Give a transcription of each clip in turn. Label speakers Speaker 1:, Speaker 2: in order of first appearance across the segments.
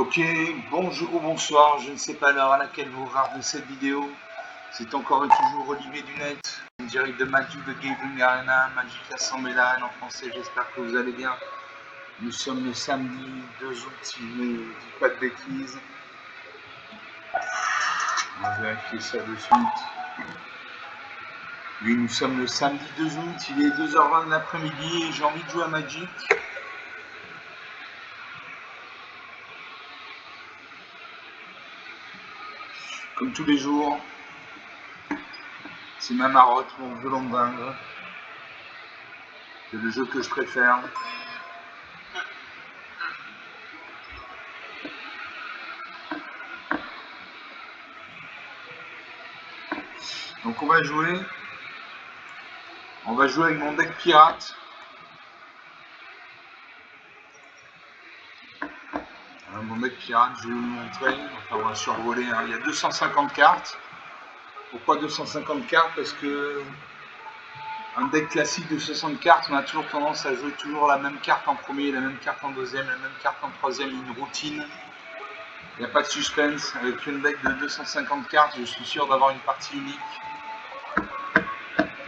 Speaker 1: Ok, bonjour ou bonsoir, je ne sais pas l'heure à laquelle vous regardez cette vidéo. C'est encore et toujours Olivier Dunette, en direct de Magic the Gathering Arena, Magic Assembly en français, j'espère que vous allez bien. Nous sommes le samedi 2 août, si je ne dis pas de bêtises. On va vérifier ça de suite. Oui, nous sommes le samedi 2 août, il est 2h20 de l'après-midi et j'ai envie de jouer à Magic. Comme tous les jours, c'est ma marotte, mon violon de vingre. C'est le jeu que je préfère. Donc on va jouer avec mon deck pirate. Mon deck pirate, je vais vous montrer, enfin on va survoler, hein. Il y a 250 cartes. Pourquoi 250 cartes? Parce que un deck classique de 60 cartes, on a toujours tendance à jouer toujours la même carte en premier, la même carte en deuxième, la même carte en troisième, une routine. Il n'y a pas de suspense. Avec une deck de 250 cartes, je suis sûr d'avoir une partie unique.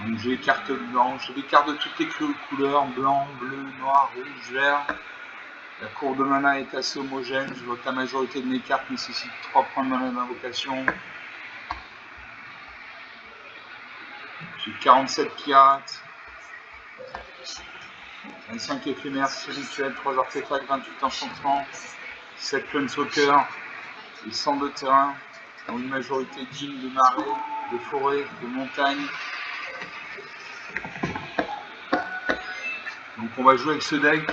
Speaker 1: Donc j'ai les cartes blanches, j'ai des cartes de toutes les couleurs, blanc, bleu, noir, rouge, vert. La courbe de mana est assez homogène, je vois que la majorité de mes cartes nécessitent 3 points de mana d'invocation. J'ai 47 pirates, 25 éphémères, 6 rituels, 3 artefacts, 28 enchantements, 7 planeswalkers et 102 terrains, dont une majorité d'îles, de marais, de forêts, de montagnes. Donc on va jouer avec ce deck.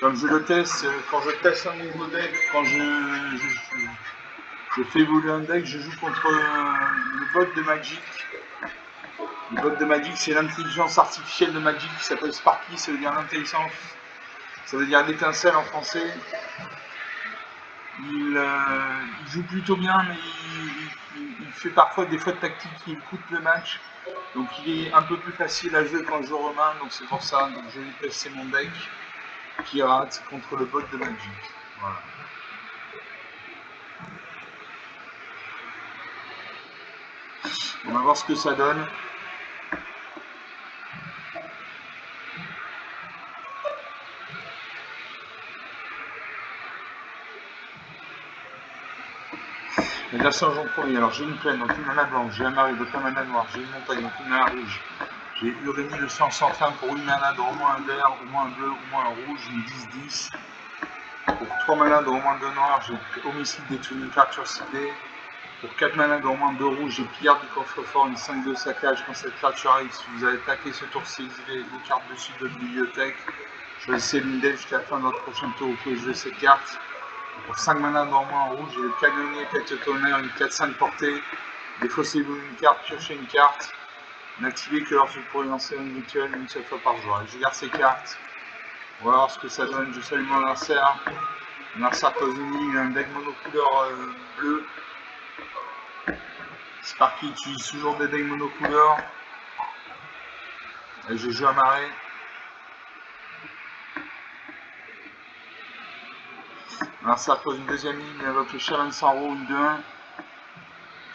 Speaker 1: Comme je le teste, quand je teste un nouveau deck, quand je fais évoluer un deck, je joue contre le bot de Magic. Le bot de Magic, c'est l'intelligence artificielle de Magic qui s'appelle Sparky, ça veut dire l'intelligence, ça veut dire l'étincelle en français. Il joue plutôt bien, mais il fait parfois des fautes tactiques qui coûtent le match. Donc il est un peu plus facile à jouer quand je remain, donc c'est pour ça que je vais tester mon deck pirate contre le bot de Magic. Voilà. On va voir ce que ça donne. La version en premier, alors j'ai une plaine, donc une mana blanche, j'ai un marais, donc un mana noir, j'ai une montagne, donc une mana rouge. J'ai Urénie le sang sans fin pour une mana dont au moins un vert, au moins un bleu, au moins un rouge, une 10-10. Pour 3 manas dont au moins 2 noirs, j'ai homicide détruit une créature ciblée. Pour 4 manas dont au moins 2 rouges, j'ai pillard du coffre-fort, une 5-2 saccage. Quand cette créature arrive, si vous avez attaqué ce tour-ci, exilez les cartes dessus de votre bibliothèque. Choisissez l'une d'elles jusqu'à la fin de votre prochain tour, vous pouvez jouer cette carte. Pour 5 manas dans moins en rouge, j'ai le canonnier, pète tonnerre, une 4-5 portée. Défaussez-vous une carte, piochez une carte. N'activez que lorsque vous pourrez lancer un rituel une seule fois par jour. Et je garde ces cartes. On va voir ce que ça donne. Je salue mon adversaire. Mon adversaire Kozumi, un deck monocouleur bleu. Sparky utilise toujours des decks monocouleurs. Et je joue à marais. L'adversaire pose une deuxième ligne avec le Shaman Sanro, une 2-1.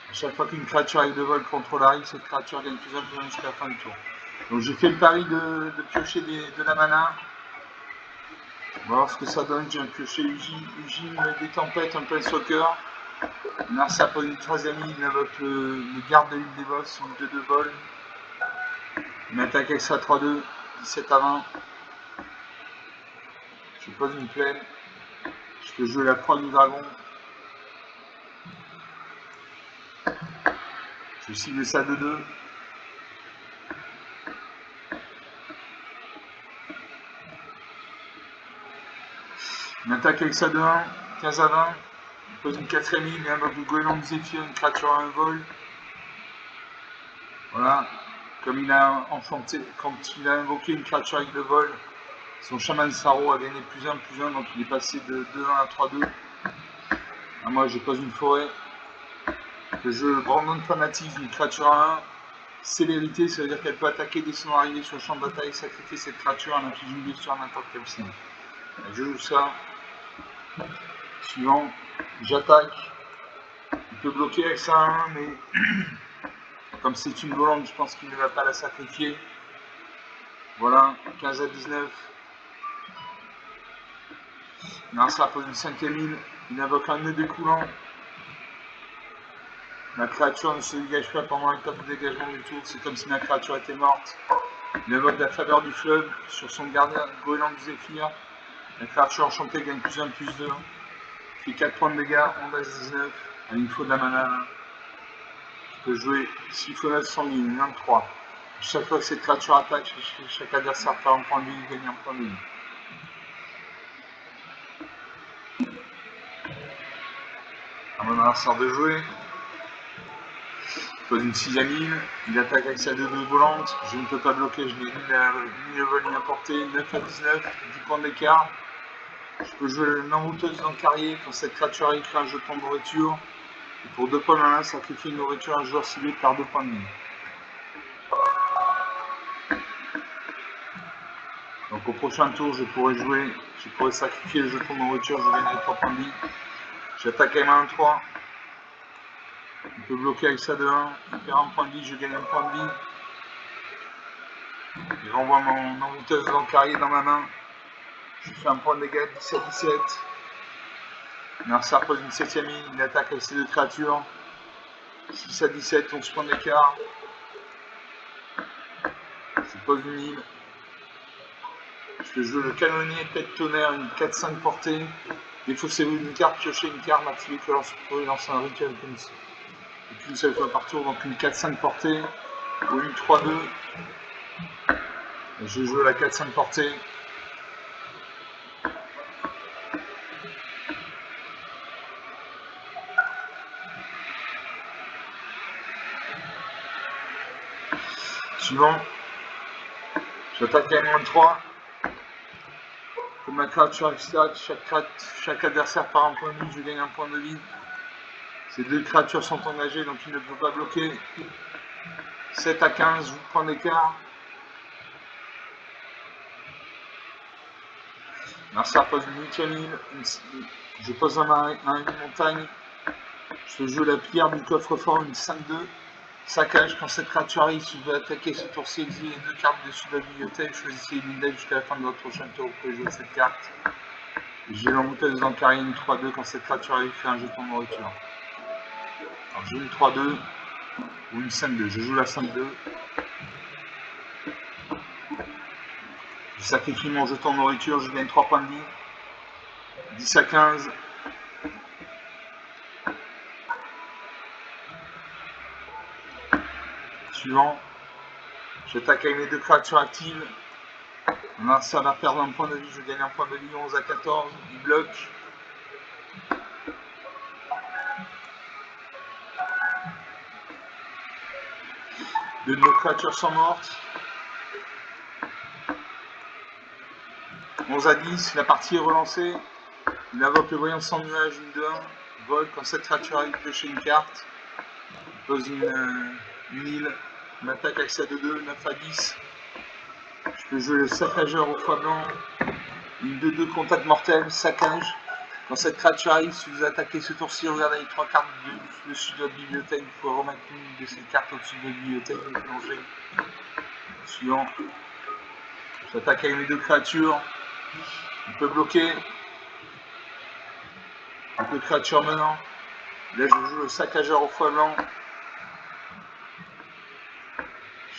Speaker 1: À chaque fois qu'une créature avec 2 vols contrôle arrive, cette créature gagne plus 1 jusqu'à la fin du tour. Donc j'ai fait le pari de piocher de la mana. On va voir ce que ça donne. J'ai un pioché Ugin, des tempêtes, un planeswalker. Là ça pose une troisième ligne avec le garde de l'île des boss, une 2-2 vol. Une attaque extra 3-2, 17 à 20. Je pose une plaine. Je peux jouer la proie du dragon. Je cible ça de 2. Une attaque avec ça de 1, 15 à 20. Je pose une quatrième ligne avec le goéland de Zephyr, une créature à un vol. Voilà. Comme il a enchanté, quand il a invoqué une créature avec 2 vols, son Shaman Saro a gagné plus 1, donc il est passé de 2-1 à 3-2. Moi je pose une forêt. Le jeu Brandon Fanatisme, une créature à 1. Célérité, ça veut dire qu'elle peut attaquer dès son arrivée sur le champ de bataille, sacrifier cette créature en infligeant une blessure à n'importe quel signe. Je joue ça. Suivant, j'attaque. Il peut bloquer avec ça à 1, mais comme c'est une volante, je pense qu'il ne va pas la sacrifier. Voilà, 15 à 19. Narsa pose une 5e île. Il invoque un nœud découlant. La créature ne se dégage pas pendant l'étape de dégagement du tour. C'est comme si la créature était morte. Il invoque la faveur du fleuve sur son gardien goéland du Zéphyr. La créature enchantée gagne plus 1, plus 2. Fait 4 points de dégâts, 11 à 19. Il me faut de la mana. Je peux jouer 6 fois 9 sanguine, 23. Chaque fois que cette créature attaque, chaque adversaire perd un point de vie, il gagne un point de vie. À mon adversaire de jouer. Il pose une 6e île, il attaque avec sa 2-2 volante, je ne peux pas bloquer, je n'ai ni le vol ni la portée, 9 à 19, 10 points d'écart. Je peux jouer l'envoûteuse dans le carrier, quand cette créature arrive, fait un jeton de nourriture. Et pour 2 points de mana, sacrifie une nourriture à un joueur ciblé par 2 points de vie. Donc au prochain tour, je pourrais sacrifier le jeton de nourriture, je gagnerai 3 points de vie. J'attaque avec ma 1-3. Il peut bloquer avec ça de 1, il perd un point de vie, je gagne un point de vie. Je renvoie mon envoûteuse dans le carrier dans ma main. Je fais un point de dégâts, 10 à 17. Narsa pose une 7e île, il attaque avec ses 2 créatures. 6 à 17, 11 points d'écart. Je pose une île. Je peux jouer le canonnier, tête tonnerre, une 4-5 portée. Défaussez-vous une carte, piochez une carte, activez que lorsque vous pouvez lancer un rituel comme ça. Et puis une seule fois par tour, donc une 4-5 portée. Ou une 3-2. Et je joue la 4-5 portée. Suivant, j'attaque avec moins de 3. Comme ma créature extérieure, chaque adversaire part un point de vie, je gagne un point de vie. Ces 2 créatures sont engagées, donc il ne peut pas bloquer. 7 à 15, 8 points d'écart. Narsa pose une 8e île. Je pose une montagne. Je joue la pierre du coffre-fort, une 5-2. Saccage, quand cette créature arrive, si vous voulez attaquer ce tour-ci, exilez les 2 cartes dessus de la bibliothèque. Choisissez une d'elles jusqu'à la fin de votre prochain tour. Vous pouvez jouer cette carte. J'ai l'envoûteuse dans le carré, une 3-2. Quand cette créature arrive, fait un jeton de nourriture. Alors j'ai une 3-2 ou une 5-2. Je joue la 5-2. Je sacrifie mon jeton de nourriture, je gagne 3 points de vie. 10 à 15. Suivant. J'attaque avec mes 2 créatures actives. Ça va perdre un point de vie, je gagne un point de vie, 11 à 14. Il bloque. Deux de nos créatures sont mortes. 11 à 10, la partie est relancée. Il invoque le voyant sans nuage, une 2-1. Vol, quand cette créature arrive, piocher une carte. Il pose une île. Il m'attaque avec sa 2-2, 9 à 10. Je peux jouer le saccageur au foie blanc. Une 2-2 contact mortel, saccage. Quand cette créature arrive, si vous attaquez ce tour-ci, regardez les 3 cartes dessus de la bibliothèque. Il faut remettre une de ces cartes au-dessus de la bibliothèque et plonger. Suivant. J'attaque avec mes 2 créatures. Il peut bloquer. Les 2 créatures menant. Là, je joue le saccageur au foie blanc.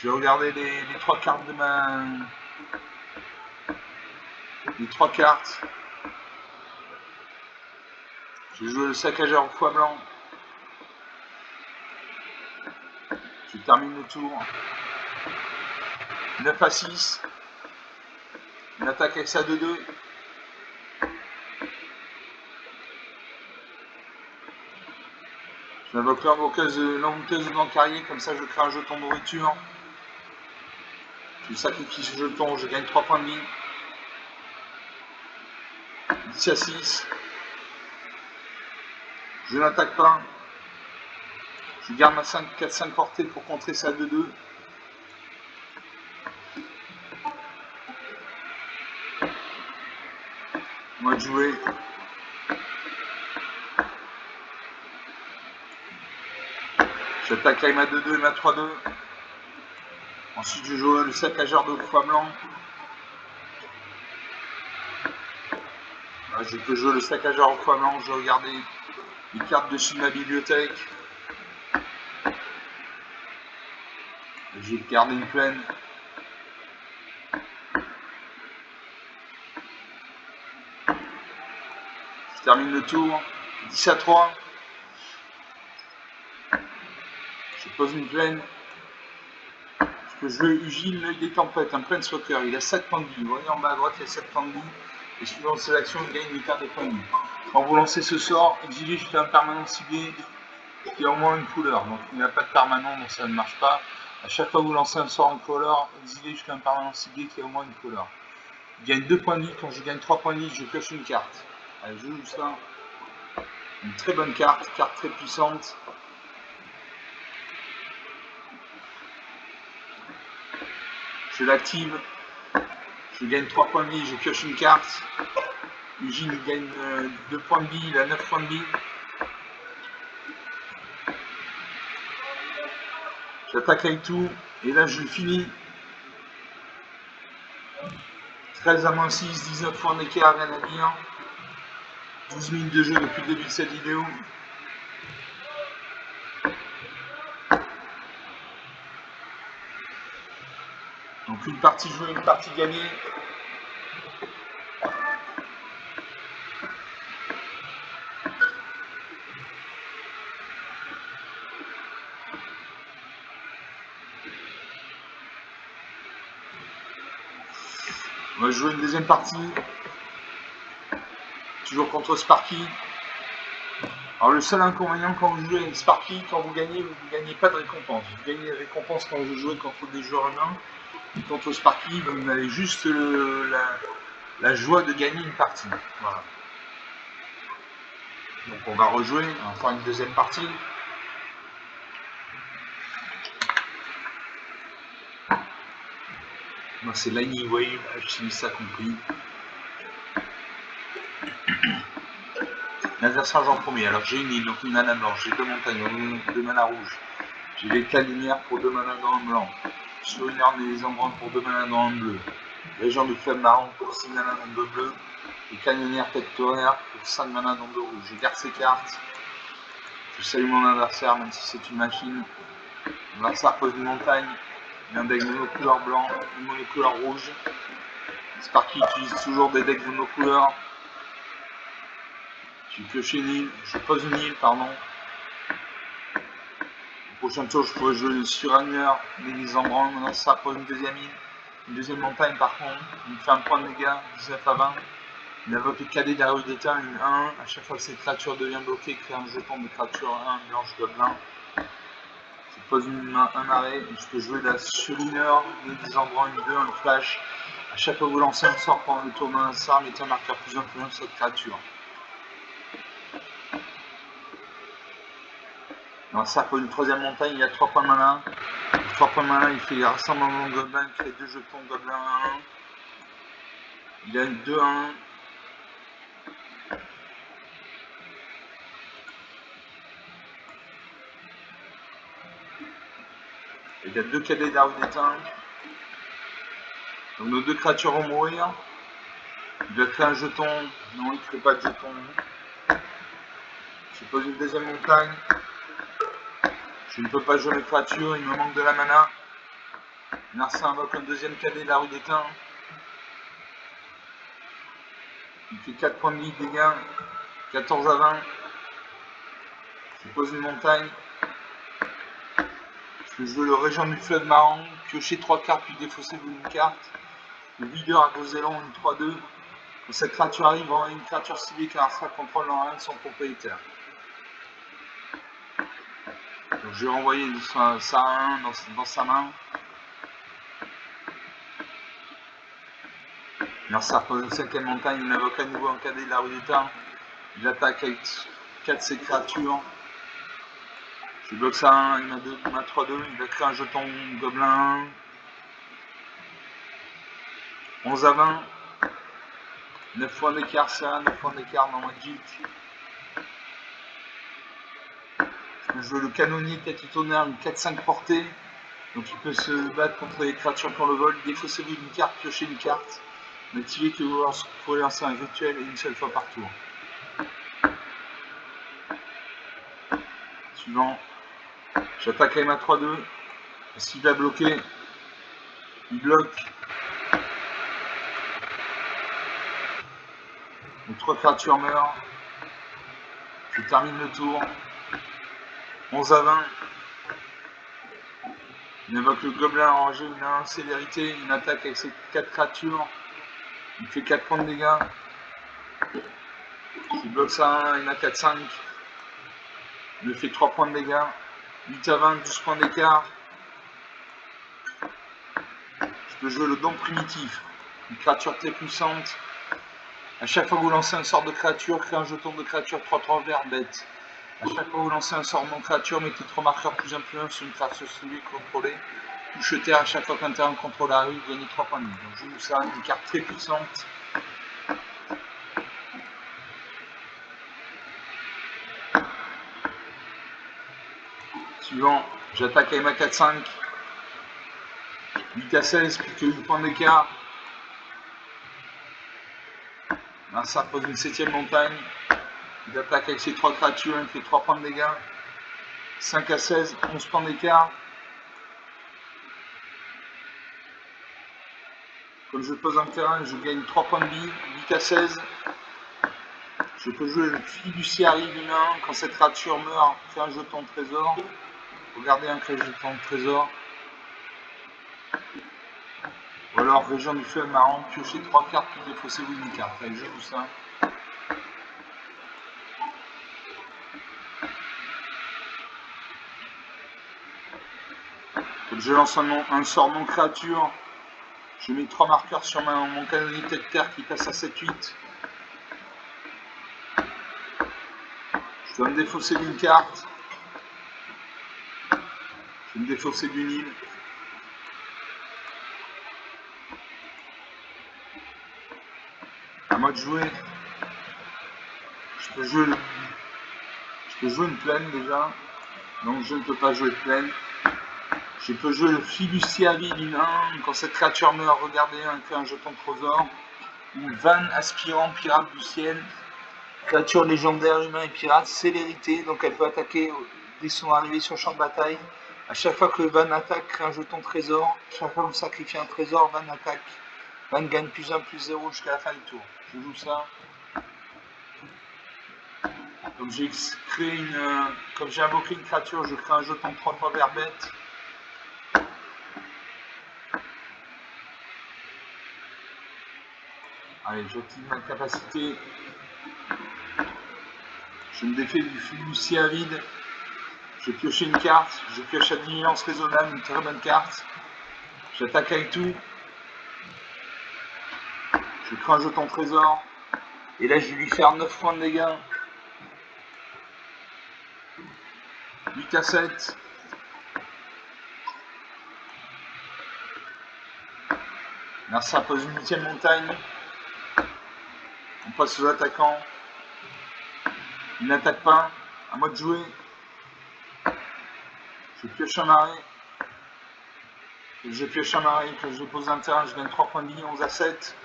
Speaker 1: Je vais regarder les 3 cartes de ma... Les 3 cartes. Je vais jouer le saccageur au foie blanc. Je termine le tour. 9 à 6. Une attaque avec sa 2-2. J'invoque l'envoûteuse dans le carrier, comme ça je crée un jeton de nourriture. Je sacrifie ce jeton, je gagne 3 points de vie. 10 à 6. Je n'attaque pas. Je garde ma 4-5 portée pour contrer sa 2-2. Moi de jouer J'attaque avec ma 2-2 et ma 3-2. Ensuite, je joue le saccageur de fois blanc. Là, je peux jouer le saccageur au fois blanc. Je vais regarder les cartes dessus de ma bibliothèque. Je vais garder une plaine. Je termine le tour. 10-3. Je pose une plaine. Je peux jouer Ugine, l'œil des tempêtes, un planeswalker. Il a 7 points de vie. Vous voyez en bas à droite, il y a 7 points de vie. Et suivant ses actions, il gagne une carte des points de vie. Quand vous lancez ce sort, exilez jusqu'à un permanent ciblé qui a au moins une couleur. Donc il n'y a pas de permanent, donc ça ne marche pas. À chaque fois que vous lancez un sort en couleur, exilez jusqu'à un permanent ciblé qui a au moins une couleur. Il gagne 2 points de vie. Quand je gagne 3 points de vie, je pioche une carte. Allez, je joue ça. Une très bonne carte très puissante. Je l'active. Je gagne 3 points de vie, je pioche une carte. Eugene gagne 2 points de vie, il a 9 points de vie. J'attaque avec tout, et là je finis. 13 à moins 6, 19 points d'écart, rien à dire. 12 minutes de jeu depuis le début de cette vidéo. Donc une partie jouée, une partie gagnée. On va jouer une deuxième partie. Toujours contre Sparky. Alors le seul inconvénient quand vous jouez avec Sparky, quand vous gagnez pas de récompense. Vous gagnez des récompenses quand vous jouez contre des joueurs humains. Et contre Sparky, vous avez juste la joie de gagner une partie. Voilà. Donc on va rejouer, on va faire une deuxième partie. Moi c'est Lightning Wave, ça compris. L'adversaire joue en premier, alors j'ai une île, donc une mana blanche, j'ai 2 montagnes, 2 mana rouges. J'ai les calinières pour 2 mana dans un blanc. Sur une arme des embranles pour 2 mana dans un bleu. Région du fleuve marron pour 6 mana dans 2 bleus. Et canonnière pectoraire pour 5 mana dans 2 rouges. Je garde ces cartes. Je salue mon adversaire, même si c'est une machine. L'adversaire pose une montagne. Il a un deck monocouleur blanc, une monocouleur rouge. Sparky utilise toujours des decks monocouleurs. J'ai pioché une île, je pose une île, pardon. Au prochain tour, je pourrais jouer sur Ragneur, l'église en branle. Maintenant, ça pose une deuxième île, une deuxième montagne par contre. Il me fait un point de dégâts, 19 à 20. Il invoque le cadet de la rue d'état, une 1. À chaque fois que cette créature devient bloquée, crée un jeton de créature 1, blanche gobelin. Je pose un arrêt et je peux jouer la surlineur, l'église en branle, une 2, un flash. À chaque fois que vous lancez un sort pendant le tour d'un sort, mettez un marqueur plus influent sur cette créature. Alors ça pour une troisième montagne, il y a 3 points de mana. 3 points de mana, il fait les rassemblements gobelins, il crée 2 jetons gobelins 1. Il a une 2-1. Il y a 2 cadets d'arbre d'éteint. Donc nos 2 créatures vont mourir. Il doit créer un jeton. Non, il ne crée pas de jeton. Je pose une deuxième montagne. Je ne peux pas jouer mes créatures, il me manque de la mana. Narcin invoque un deuxième cadet de la rue d'étain. Il fait 4 points de vie de dégâts. 14 à 20. Je pose une montagne. Je peux jouer le régent du fleuve marron. Piocher 3 cartes puis défausser d'une carte. Le videur à Gozelon, une 3-2. Quand cette créature arrive, on a une créature ciblée car Narcin contrôle dans rien de son propriétaire. Donc je vais renvoyer ça à 1 dans sa main. Narcin pose une 5ème montagne, il invoque à nouveau un cadet de la rue d'étain. Il attaque avec 4 de ses créatures. Je bloque ça à 1, il m'a 3-2, il va créer un jeton gobelin 1. 11 à 20. 9 points d'écart ça, 9 points d'écart dans Magic. Je je veux le canonnier tonnerre, une 4-5 portée. Donc il peut se battre contre les créatures pour le vol. Défaussez-vous une carte, piochez une carte. N'activez que vous pouvez lancer un rituel une seule fois par tour. Suivant. J'attaque à ma 3-2. S'il va bloquer, il bloque. Les 3 créatures meurent. Je termine le tour. 11 à 20. Il invoque le gobelin enragé, il a 1 célérité, il attaque avec ses 4 créatures. Il fait 4 points de dégâts. Il bloque ça 1, il a 4-5. Il me fait 3 points de dégâts. 8 à 20, 12 points d'écart. Je peux jouer le don primitif. Une créature très puissante. À chaque fois que vous lancez un sort de créature, créez un jeton de créature 3-3 vert bête. À chaque fois que vous lancez un sort de non-créature, mettez 3 marqueurs plus 1 sur une créature ciblée contrôlée. Touche terre à chaque fois qu'un terrain contrôle arrive, gagnez 3 points de vie. Donc je joue ça, une carte très puissante. Suivant, j'attaque avec ma 4-5. 8 à 16, plus que 8 points d'écart. Là, ça pose une 7ème montagne. Il attaque avec ses 3 créatures, il fait 3 points de dégâts. 5 à 16, 11 points d'écart. Comme je pose un terrain, je gagne 3 points de vie. 8 à 16. Je peux jouer le fiduciaire humain. Quand cette créature meurt, fait un jeton de trésor. Regardez un jeton de trésor. Ou alors, région du feu marrant, piochez 3 cartes, puis défaussez-vous une carte. Allez, je joue ça. Comme je lance un sort non créature, je mets 3 marqueurs sur mon canonnier tête terre qui passe à 7-8. Je dois me défausser d'une carte. Je vais me défausser d'une île. À moi de jouer. Je peux jouer une plaine déjà. Donc je ne peux pas jouer de plaine. Je peux jouer le fiduciaire humain. Quand cette créature meurt, regardez un jeton de trésor. Ou Van aspirant pirate du ciel. Créature légendaire, humain et pirate, célérité, donc elle peut attaquer dès son arrivée sur le champ de bataille. À chaque fois que Van attaque, crée un jeton trésor. Chaque fois que vous sacrifiez un trésor, Van attaque. Van gagne plus 1, plus 0 jusqu'à la fin du tour. Je joue ça. Comme j'ai invoqué une créature, je crée un jeton de 3-3 vert bête. Allez, j'active ma capacité. Je me défais du fiduciaire vide. Je pioche une carte. Je pioche à diminuance raisonnable, une très bonne carte. J'attaque avec tout. Je crée un jeton trésor. Et là, je vais lui faire 9 points de dégâts. 8 à 7. Là, ça pose une 8ème montagne. On passe aux attaquants. Ils n'attaquent pas. À moi de jouer. Je pioche un marais. Je pioche un marais. Quand je pose un terrain, je gagne 3 points de vie, 11 à 7.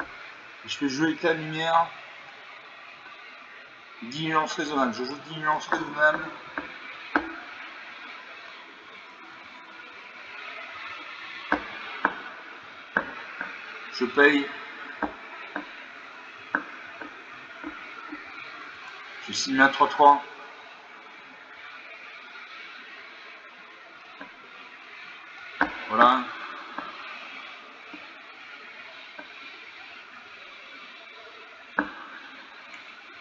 Speaker 1: Et je fais jouer avec la lumière. 10 nuances raisonnables. Je joue 10 nuances raisonnables. Je paye. Je signe à 3-3. Voilà.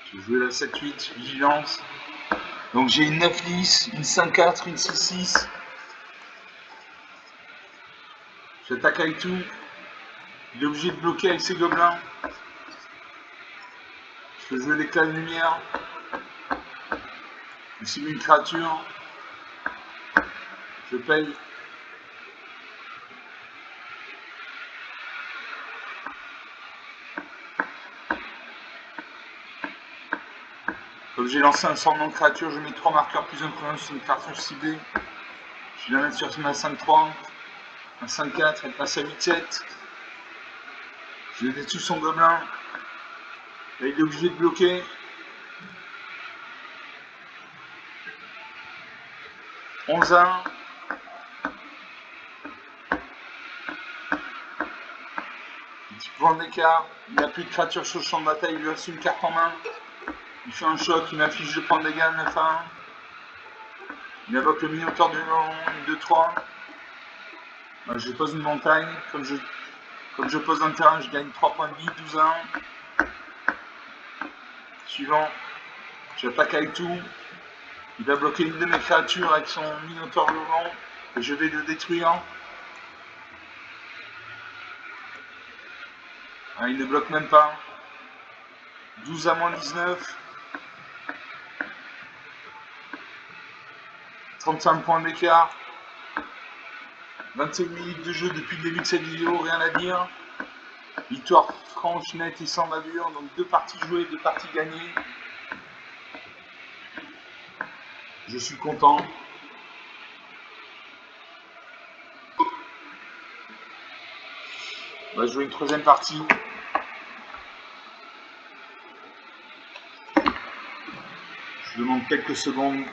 Speaker 1: Je vais jouer la 7-8, vigilance. Donc j'ai une 9-10, une 5-4, une 6-6. J'attaque avec tout. Il est obligé de bloquer avec ses gobelins. Je fais jouer l'éclat de lumière. Je cible une créature. Je paye. Comme j'ai lancé un sort non créature, je mets 3 marqueurs plus 1 sur une cartouche ciblée. Je vais la mettre sur ma 5-3, un 5-4, elle passe à 8-7. Je détruis son gobelin. Là, il est obligé de bloquer. 11-1. Petit point d'écart. Il n'a plus de créature sur le champ de bataille. Il lui reste une carte en main. Il fait un choc. Il m'affiche 2 points de dégâts. 9-1. Il invoque le minotaure du nom. 2-3. Je pose une montagne. Comme je pose un terrain, je gagne 3 points de vie. 12-1. Suivant. J'attaque avec tout. Il va bloquer une de mes créatures avec son minotaure violent. Et je vais le détruire. Il ne bloque même pas. 12 à moins 19. 35 points d'écart. 25 minutes de jeu depuis le début de cette vidéo, rien à dire. Victoire franche, nette et sans bavure. Donc 2 parties jouées, 2 parties gagnées. Je suis content. On va jouer une 3e partie. Je demande quelques secondes.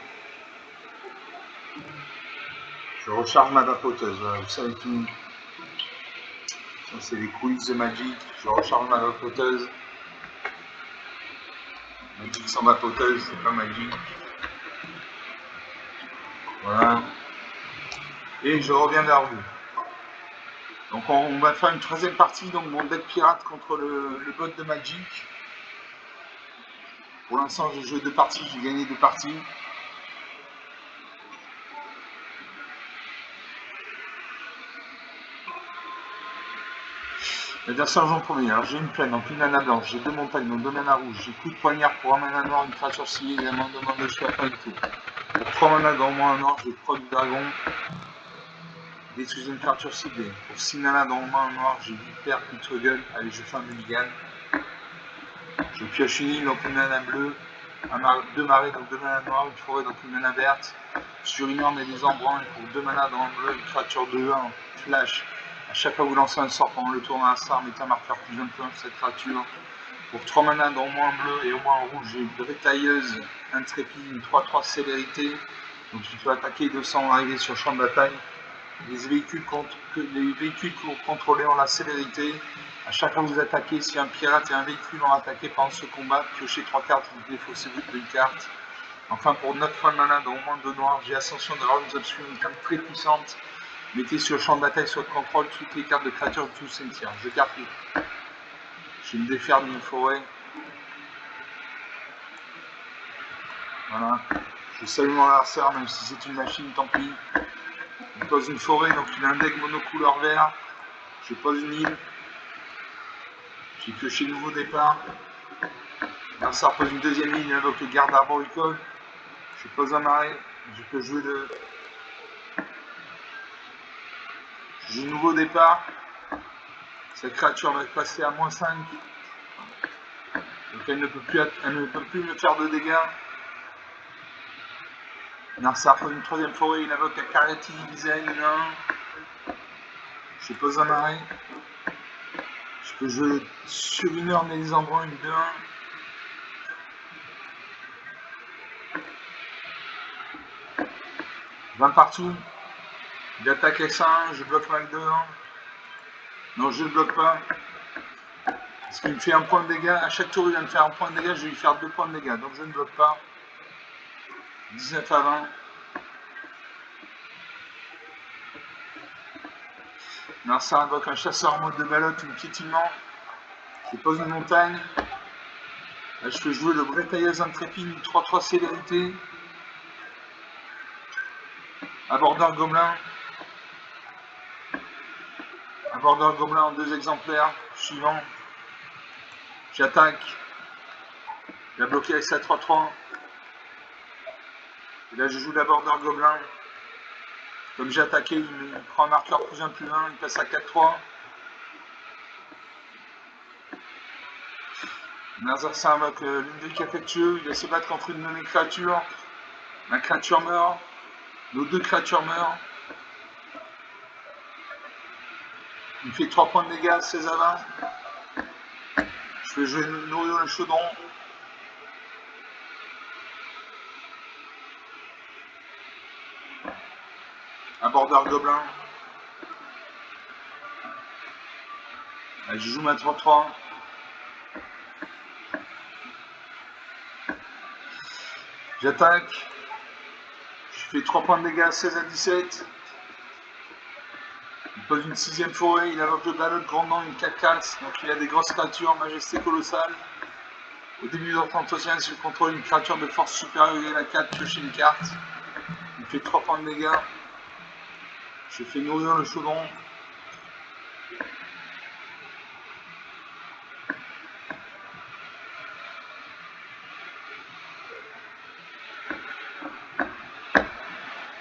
Speaker 1: Je recharge ma vapoteuse. Voilà, vous savez tout. Ça, c'est les coulisses de Magic. Je recharge ma vapoteuse. Magic sans vapoteuse, c'est pas Magic. Voilà. Et je reviens vers vous. Donc on va faire une 3e partie. Donc mon deck pirate contre le bot de Magic. Pour l'instant, j'ai joué 2 parties. J'ai gagné 2 parties. L'adversaire joue en premier. Alors j'ai une plaine, donc une mana blanche, j'ai 2 montagnes, donc 2 mana rouges, j'ai coup de poignard pour 1 mana noir, une créature ciblée, également demande de choix pas du tout. Pour 3 mana dans moins 1 noir, j'ai Proc du dragon, détruisez une créature ciblée. Pour 6 mana dans moins 1 noir, j'ai Vipère, Putregueule, allez je fais un mulligan. Je pioche une île, donc une mana bleue, 2 marées, donc 2 mana noires, une forêt, donc une mana verte. Sur une orne et des embruns, et pour 2 mana dans le bleu, une créature de 1, flash. A chaque fois que vous lancez un sort pendant le tour d'un star, mettez un marqueur plus 1 sur cette créature. Pour 3 mana dans au moins un bleu et au moins un rouge, j'ai une Bretailleuse intrépide, une 3-3 célérité. Donc il peut attaquer 200 arriver sur le champ de bataille. Les véhicules que vous contrôlez ont la célérité. A chaque fois que vous attaquez, si un pirate et un véhicule ont attaqué pendant ce combat, piochez 3 cartes, vous défaussez-vous d'une carte. Enfin, pour 9 points de mana dans au moins 2 noirs, j'ai Ascension de Realms Obscure, une carte très puissante. Mettez sur le champ de bataille sur le contrôle toutes les cartes de créatures de tout cimetière. Je garde tout. Je me déferme d'une forêt. Voilà. Je salue mon adversaire, même si c'est une machine, tant pis. Il pose une forêt, donc il a un deck monocouleur vert. Je pose une île. J'ai pioché nouveau départ. L'adversaire pose une 2e île, il invoque le garde arboricole. Je pose un marais. Je peux jouer le. J'ai nouveau départ. Cette créature va passer à -5. Donc elle ne peut plus me faire de dégâts. L'adversaire pose une 3e forêt, il invoque la Caryatide Divisaine, 1. Je pose un marais. Je peux jouer sur une orne et des embruns, une 2-1. Partout. Il attaque S1, je bloque mal 2-1. Non, je ne bloque pas. Parce qu'il me fait un point de dégâts. À chaque tour, il va me faire un point de dégâts. Je vais lui faire 2 points de dégâts. Donc je ne bloque pas. 19 à 20. Non, ça invoque un chasseur en mode de balotte, une piétinement. Je pose une montagne. Là, je peux jouer le Bretailleuse intrépide, une 3-3 célérité. Abordeur gobelin. Abordeur gobelin en 2 exemplaires. Suivant. J'attaque. Il a bloqué avec sa 3-3. Et là, je joue l'abordeur gobelin. Comme j'ai attaqué, il prend un marqueur plus 1, il passe à 4-3. Nazarsin avec l'une qui a fait tuer, il va se battre contre une de mes créatures. Ma créature meurt. Nos deux créatures meurent. Il fait 3 points de dégâts, 16 à 20. Je vais jouer nourrir le chaudron. Un border gobelin. Allez, je joue ma 3-3. J'attaque. Je fais 3 points de dégâts, 16 à 17. Il pose une 6ème forêt, il invoque le ballot grandement, une 4-4, donc il a des grosses créatures, majesté colossale. Au début de votre entretien, si vous contrôlez une créature de force supérieure à 4, piochez une carte. Il fait 3 points de dégâts. Je fais nourrir le chaudron.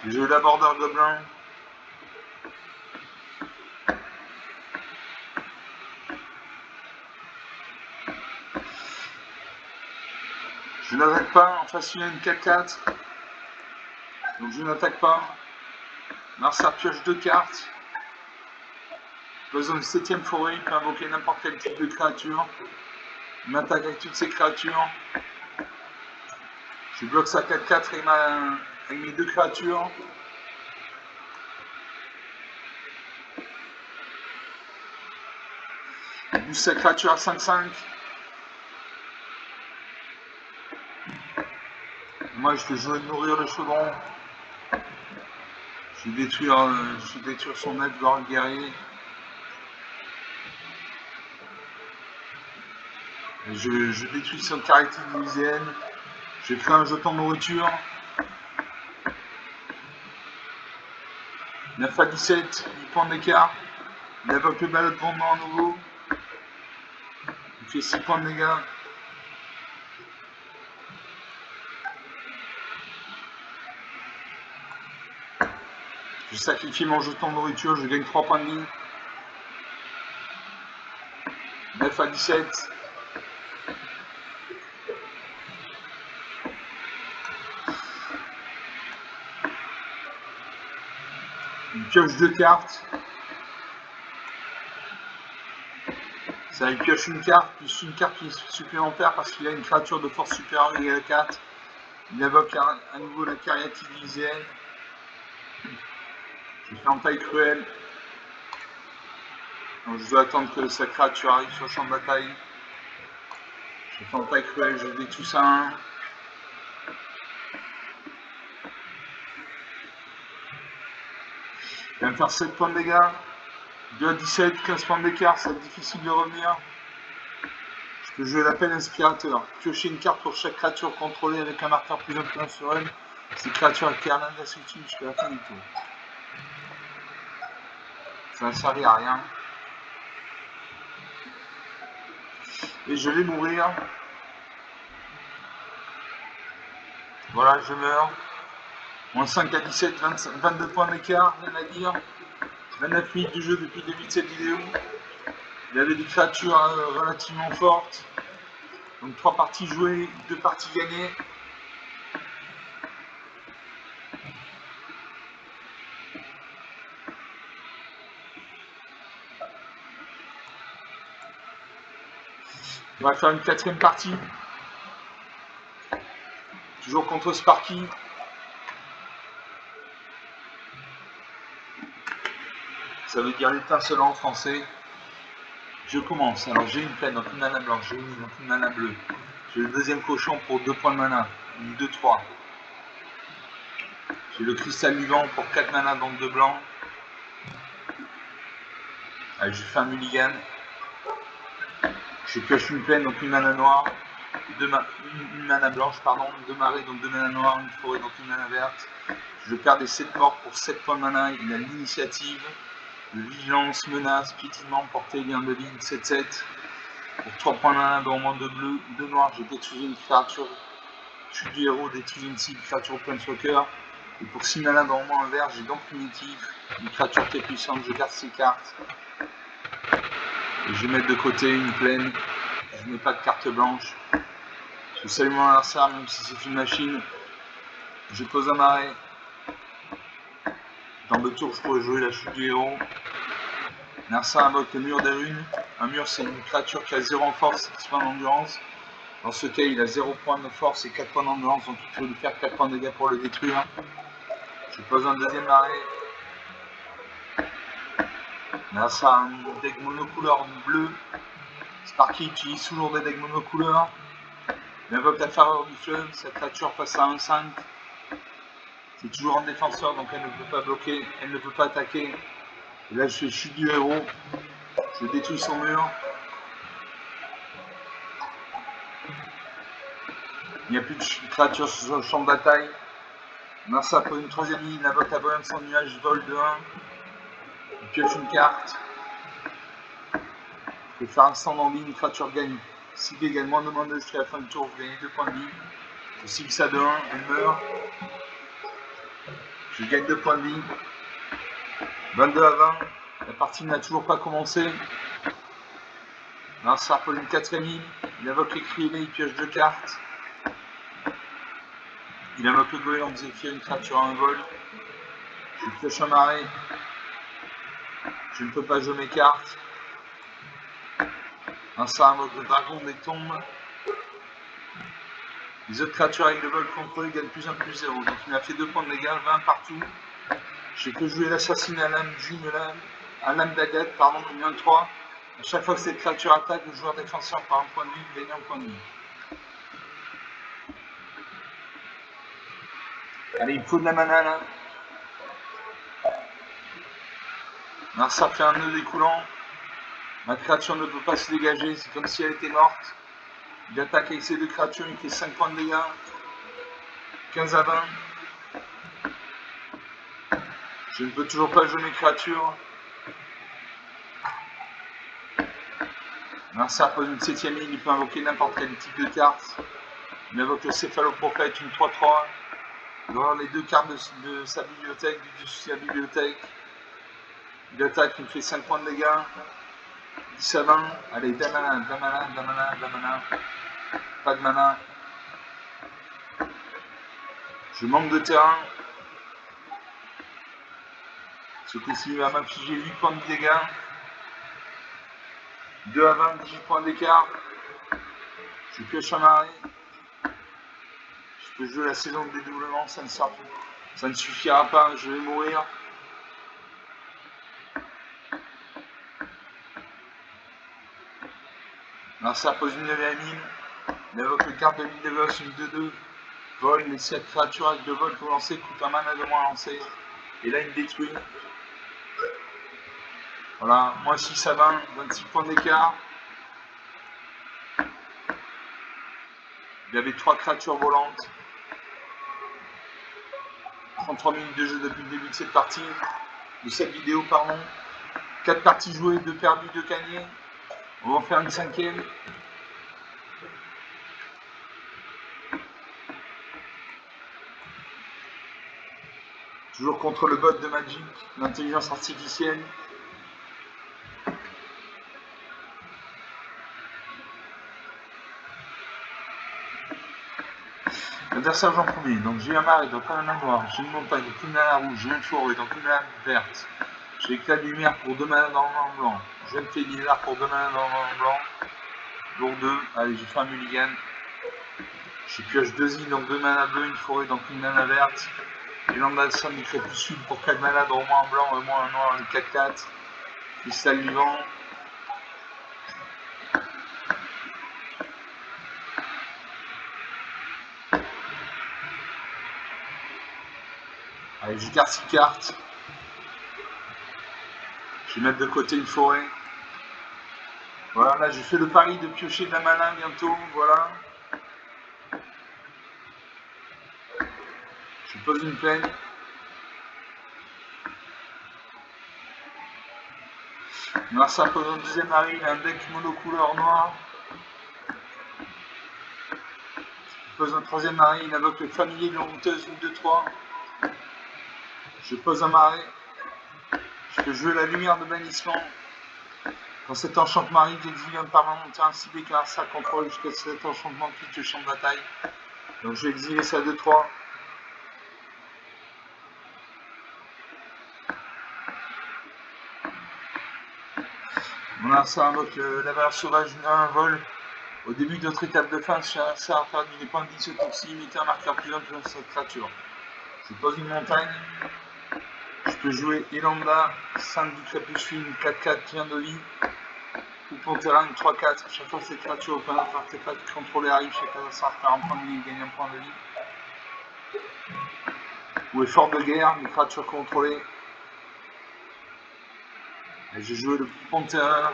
Speaker 1: Je joue la border gobelin. Je n'attaque pas, en face il y a une 4-4. Donc je n'attaque pas. Marsa pioche 2 cartes. Dans une 7ème forêt, il peut invoquer n'importe quel type de créature. Il m'attaque avec toutes ces créatures. Je bloque sa 4-4 avec mes 2 créatures. Je booste sa créature à 5-5. Moi je vais jouer nourrir le chaudron. Je vais détruire son Edgar guerrier. Je détruis son caractère division. Je crée un jeton de nourriture. 9 à 17, 8 points d'écart. Il invoque le ballot grandement à nouveau. Il fait 6 points de dégâts. Je sacrifie mon jeton de nourriture, je gagne 3 points de vie. 9 à 17. Il pioche 2 cartes. Ça, il pioche une carte, plus une carte qui est supplémentaire parce qu'il a une créature de force supérieure égale à 4. Il invoque à nouveau la Cariati divisienne. Je fais en taille cruelle. Donc je dois attendre que sa créature arrive sur le champ de bataille. Je fais en taille cruelle, je détruis ça 1. Il va me faire 7 points de dégâts. 2 à 17, 15 points d'écart, ça va être difficile de revenir. Je peux jouer l'appel inspirateur. Piocher une carte pour chaque créature contrôlée avec un marqueur plus important sur elle. Ces créatures acquièrent l'indestructible jusqu'à la fin du tour. Ça ne servir à rien. Et je vais mourir. Voilà, je meurs. Moins 5 à 17, 22 points d'écart, rien à dire. 29 minutes du jeu depuis le début de cette vidéo. Il avait des créatures relativement fortes. Donc 3 parties jouées, 2 parties gagnées. On va faire une 4ème partie. Toujours contre Sparky. Ça veut dire l'étincelant en français. Je commence. Alors j'ai une plaine, donc une mana blanche, j'ai une mana bleue. J'ai le deuxième cochon pour 2 points de mana. Une 2-3. J'ai le cristal vivant pour 4 mana, donc 2 blancs. Allez, je fais un mulligan. Je pioche une plaine, donc une mana noire. Une mana blanche, pardon. 2 marées, donc 2 mana noires. Une forêt, donc une mana verte. Je perds des 7 morts pour 7 points de mana. Il a l'initiative. De vigilance, menace, piétinement, portée, lien de ligne, 7-7. Pour 3 points de mana, dont au moins 2 bleus, 2 noirs, j'ai détruit une créature. Tue du héros, détruit une cible, créature planeswalker. Et pour 6 mana, dont au moins un vert, j'ai donc primitif. Une créature très puissante, je garde ces cartes. Et je vais mettre de côté une plaine. Je je n'ai pas de carte blanche. Je salue mon adversaire, même si c'est une machine. Je pose un arrêt. Dans le tour, je pourrais jouer la chute du héros. L'adversaire invoque le mur des runes. Un mur, c'est une créature qui a 0 en force et 6 points d'endurance. Dans ce cas, il a 0 points de force et 4 points d'endurance, donc il faut lui faire 4 points de dégâts pour le détruire. Je pose un deuxième arrêt. Là, ça a un deck monocouleur bleu. Sparky utilise toujours des decks monocouleurs. Il invoque la Fareur du Fleuve. Cette créature passe à 1-5. C'est toujours un défenseur, donc elle ne peut pas bloquer, elle ne peut pas attaquer. Et là, je fais chute du héros. Je détruis son mur. Il n'y a plus de créatures sur le champ de bataille. Narsa pose une troisième ligne, il invoque la voyante sans nuage, vol de 1. Il pioche une carte. Je vais faire un stand en ligne, une créature gagne. Si vous également demande jusqu'à la fin du tour, vous gagnez 2 points de vie. Je cible ça de 1, elle meurt. Je gagne 2 points de vie. 22 à 20. La partie n'a toujours pas commencé. Narsa pose une quatrième ligne. Il invoque les criolets, il pioche 2 cartes. Il invoque le goéland, Zephyr, une créature à un vol. Je pioche un marais. Je ne peux pas jouer mes cartes. Ça invoque le dragon des tombes. Les autres créatures avec le vol contrôlé gagnent plus 1 plus 0. Donc il m'a fait 2 points de dégâts, 20 partout. J'ai que jouer l'assassin à lame d'une lame, à lame d'agate, pardon, il y a un 3. À chaque fois que cette créature attaque, le joueur défenseur par un point de vie gagne un point de vie. Allez, il faut de la mana là. Alors ça fait un nœud découlant. Ma créature ne peut pas se dégager, c'est comme si elle était morte. Il attaque avec ces 2 créatures, il fait 5 points de dégâts. 15 à 20. Je ne peux toujours pas jouer mes créatures. Alors ça pose une 7ème ligne, il peut invoquer n'importe quel type de carte. Il invoque le céphaloprophète, une 3-3. Il doit avoir les 2 cartes de sa bibliothèque, de sa bibliothèque. Il attaque, il me fait 5 points de dégâts. 10 à 20. Allez, damana. Pas de mana. Je manque de terrain. Ce coup-ci, il va m'infliger 8 points de dégâts. 2 à 20, 18 points d'écart. Je pioche un marais. Je peux jouer la saison de dédoublement, ça ne suffira pas, je vais mourir. Alors ça pose une 9ème ligne. Il invoque le carte de l'île de Voss, une 2-2. Vol, les 7 créatures avec le vol que vous lancez coûtent un mana de moins à lancer. Et là, il me détruit. Voilà, moins 6 à 20, 26 points d'écart. Il y avait 3 créatures volantes. 33 minutes de jeu depuis le début de cette partie. De cette vidéo, pardon. 4 parties jouées, 2 perdues, 2 gagnées. On va en faire une 5ème. Toujours contre le bot de Magic, l'intelligence artificielle. L'adversaire joue en premier, donc j'ai un marais, donc un mana noir, j'ai une montagne, donc une mana rouge, j'ai une forêt, donc une mana verte. J'ai éclat de lumière pour 2 mana dans le blanc blanc. Je fais bizarre pour 2 mana dans le blanc blanc. Lourd 2, allez, j'ai fait un mulligan. Je pioche 2 îles, donc 2 mana bleu, une forêt, donc une mana verte. Et l'Anderson il fait plus sud pour 4 mana, donc au moins un blanc, au moins un noir, une 4-4. Cristal du vent. Allez, je garde 6 cartes. Je vais mettre de côté une forêt. Voilà, là j'ai fait le pari de piocher de la mana bientôt, voilà. Je pose une plaine. Narsa pose un deuxième mari, il a un deck monocouleur noir. Je pose un troisième mari, il invoque le familier de l'enrouteuse, une 2-3. Je pose un marais. Je peux jouer la lumière de bannissement. Quand cet enchantement arrive, j'exile un par monter un 6 bécard, ça contrôle jusqu'à cet enchantement quitte le champ de bataille. Donc je vais exiler ça 2-3. Voilà, ça invoque la valeur sauvage d'un vol. Au début de notre étape de fin, ça va faire du point de vie ce tour-ci, mettez un marqueur plus 1 sur cette créature. Je pose une montagne. Je peux jouer Elanda, 5 du crépuscule, une 4-4 qui vient de vie. Ou pour terrain, une 3-4. Chaque fois que cette créature au point de l'artefact contrôlé arrive, chaque adversaire perd un point de vie et gagne un point de vie. Ou effort de guerre, les créatures contrôlées. Et j'ai joué le pont de terrain.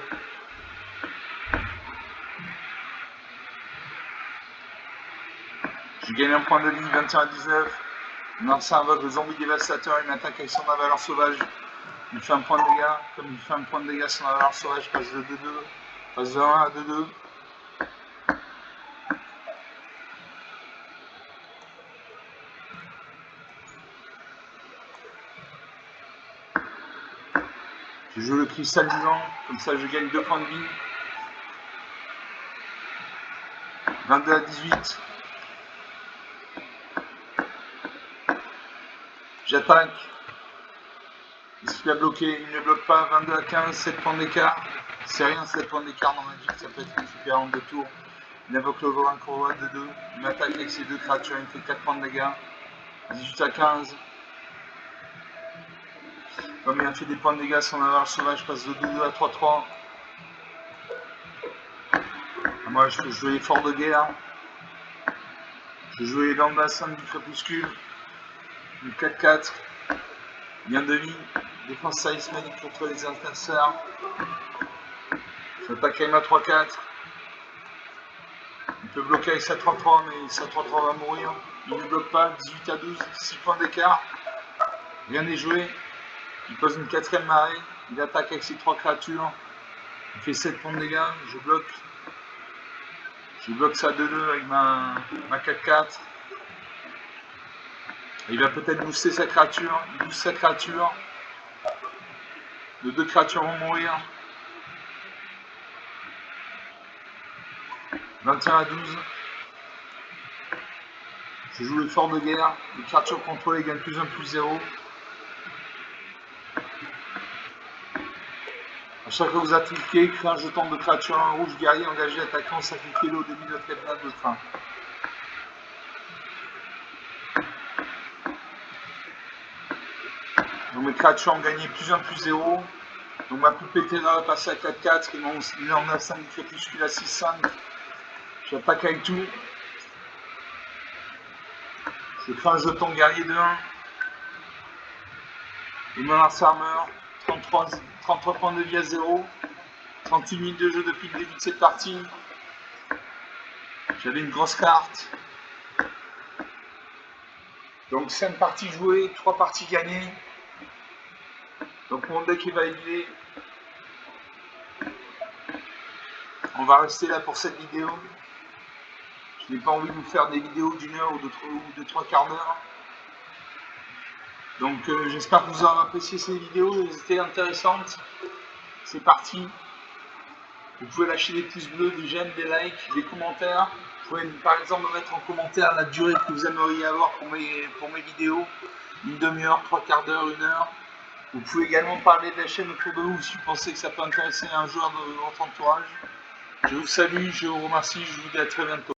Speaker 1: Je gagne un point de vie, 21 à 19. Narcisse invoque le zombie dévastateur, il m'attaque avec son valeur sauvage. Il fait un point de dégâts. Comme il fait un point de dégâts, son valeur sauvage passe de 2-2. Passe de 1 à 2-2. Je joue le cristal vivant, comme ça je gagne 2 points de vie. 22 à 18. J'attaque. Est-ce qu'il a bloqué? Il ne bloque pas. 22 à 15, 7 points d'écart. C'est rien 7 points d'écart dans Magic, ça peut être récupéré en 2 tours. Il invoque le volant Corvois de 2. Il m'attaque avec ses 2 créatures, il me fait 4 points de dégâts. 18 à 15. Comme il a fait des points de dégâts, son valeur sauvage passe de 2-2 à 3-3. Moi je peux jouer effort de guerre. Je peux jouer Lambda 5 du crépuscule. Une 4-4. Bien de vie. Défense charismatique contre les adversaires. J'attaque avec ma 3-4. Il peut bloquer avec sa 3-3, mais sa 3-3 va mourir. Il ne bloque pas. 18 à 12. 6 points d'écart. Rien n'est joué. Il pose une 4ème marée. Il attaque avec ses 3 créatures. Il fait 7 points de dégâts. Je bloque. Je bloque ça 2-2 avec ma 4-4. Il va peut-être booster sa créature. Il booste sa créature. Les 2 créatures vont mourir. 21 à 12. Je joue l'effort de guerre. Les créatures contrôlées gagnent plus 1, plus 0. A chaque fois que vous attaquez, créez un jeton de créature en rouge guerrier engagé attaquant, sacrifiez-le au début de notre étape de fin. Donc mes créatures ont gagné plus 1, plus 0. Donc ma poupée Terra va passer à 4-4. Il est en 9-5 du crépuscule à 6-5. J'attaque avec tout. Je crée un jeton guerrier de 1. Et mon Armor, 33 points de vie à 0. 38 minutes de jeu depuis le début de cette partie. J'avais une grosse carte. Donc 5 parties jouées, 3 parties gagnées. Donc mon deck est validé. On va rester là pour cette vidéo. Je n'ai pas envie de vous faire des vidéos d'1 heure ou de 3 quarts d'heure. Donc j'espère que vous aurez apprécié ces vidéos, elles étaient intéressantes. C'est parti. Vous pouvez lâcher des pouces bleus, des j'aime, des likes, des commentaires. Vous pouvez par exemple mettre en commentaire la durée que vous aimeriez avoir pour mes vidéos. Une demi-heure, 3 quarts d'heure, 1 heure. Vous pouvez également parler de la chaîne autour de vous si vous pensez que ça peut intéresser un joueur de votre entourage. Je vous salue, je vous remercie, je vous dis à très bientôt.